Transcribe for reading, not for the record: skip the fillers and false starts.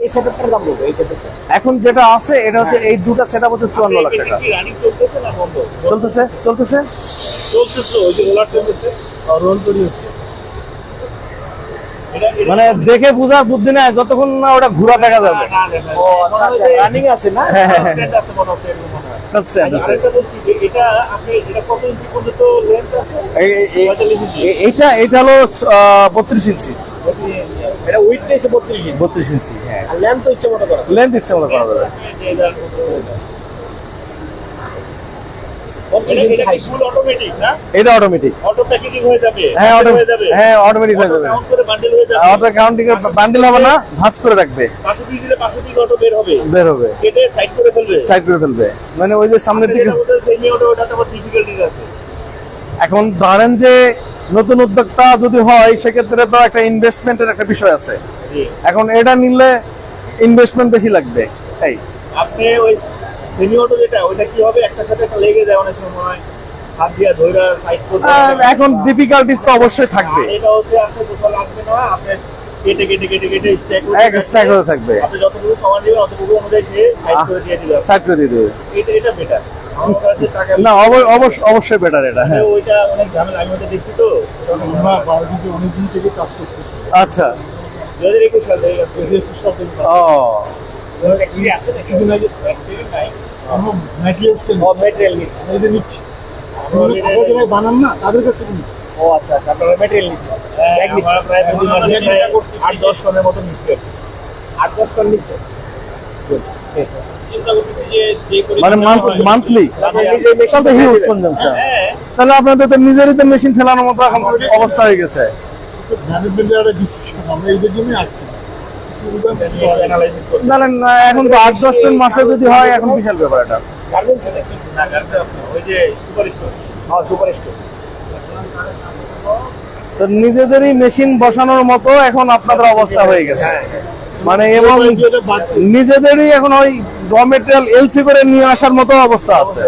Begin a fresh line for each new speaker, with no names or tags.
এই সেটআপটার দাম কত? এই সেটআপটা
এখন যেটা আছে এটা হচ্ছে এই দুটো সেটআপ হচ্ছে 54 লাখ টাকা।
রানিং চলতেছে না বন্ধ?
চলতেছে চলতেছে
চলতেছে, ওই যে রোলার চলতেছে, রোল তৈরি হচ্ছে।
মানে দেখে বোঝার বুদ্ধি নাই যতক্ষণ না ওটা ঘোরা দেখা যাবে।
ও আচ্ছা আচ্ছা, রানিং আছে না? স্ট্যান্ড আছে মনে হচ্ছে, এরকম মনে হয়।
কনস্ট্যান্ট আছে।
আরেকটা বলছি যে এটা আপনি এটা কত ইঞ্চি পর্যন্ত লেন্থ আছে?
এটা হলো 32 ইঞ্চি।
এটা উইডথ আছে 32 ইঞ্চি।
32 ইঞ্চি, হ্যাঁ।
আর লেন্থ তো ইচ্ছা মতো করা।
লেন্থ ইচ্ছে মতো করা যাবে।
এটা ফুল অটোমেটিক না?
এটা অটোমেটিক।
অটো প্যাকেজিং হয়ে যাবে।
হ্যাঁ
হয়ে যাবে।
হ্যাঁ অটোমেটিক হয়ে যাবে।
কাউন্ট করে বান্ডেল হয়ে যাবে।
অটো কাউন্টিং এর বান্ডেল হবে না, ভাঁজ করে রাখবে।
পাশে দিয়ে দিলে পাশে দিকে অটো বের হবে।
বের হবে।
কেটে সাইড করে ফেলবে।
সাইড করে ফেলবে। মানে ওই যে সামনের দিকে
সেমি অটো, ওটা তো ডিফিকাল্টিজ আছে।
এখন ধরেন যে নতুন উদ্যোক্তা যদি হয় সেক্ষেত্রে তো একটা ইনভেস্টমেন্টের একটা বিষয় আছে। এখন এটা নিলে ইনভেস্টমেন্ট বেশি লাগবে। তাই
আপনি ওই সেমি অটো যেটা, ওইটা কি হবে, একটা সাথে একটা লেগে যায় অনেক সময়, হাত দিয়ে ধইরা সাইজ করতে।
এখন ডিফিকাল্টিজ তো অবশ্যই থাকবে।
এটা হচ্ছে আপনি কোথাও লাগবে না, আপনি কেটে কেটে কেটে কেটে
স্ট্যাক হতে থাকবে।
আপনি যতটুকু কমান দিবেন অতটুকু অনুযায়ী সে সাইজ করে দিয়ে দিবে।
সাইড করে দিয়ে দেবে।
এটা বেটার। আমার কাছে টাকা
না অবশ্যই বেটার এটা। হ্যাঁ
ওইটা অনেক ঝামেলা, আমি ওটা দেখছি তো। আমরা বাড়িতে অনেকদিন থেকে কাজ করতেছি।
আচ্ছা
2021 সাল থেকে 2021 সাল থেকে।
ও
কি আছে নাকি? কিছু নাই, নাই। আমরা ম্যাটেরিয়াল নিচ্ছি। এটা নিচ্ছি। আমরা বানান না, তাদের কাছ থেকে নিচ্ছি। ও আচ্ছা আচ্ছা, আপনারা ম্যাটেরিয়াল নিচ্ছেন। আমরা প্রায় 2 মাসে 8-10 টনের মতো নিচ্ছি। 8-10 টন নিচ্ছে। চিন্তা করতেছি যে
মানে মান্থলি তাহলে হিউজ কনজাম্পশন। তাহলে আপনাদের তো নিজেরই তো মেশিন ফেলানোর মতো এখন অবস্থা হয়ে গেছে।
ম্যানেজমেন্টের একটা ডিসিশন, আমরা এইটার জন্যই আসছি।
না এখন তো 8-10 টন মাসে যদি হয় এখন বিশাল ব্যাপার এটা।
গার্মেন্টস নাকি? না, গার্মেন্টস ওই যে সুপার স্টোর। হ্যাঁ, সুপার স্টোর।
তো নিজেদেরই মেশিন বসানোর মতো এখন আপনাদের অবস্থা হয়ে গেছে। মানে এবং নিজেদেরই এখন ওই র মেটেরিয়াল এলসি করে নিয়ে আসার মতো অবস্থা আছে।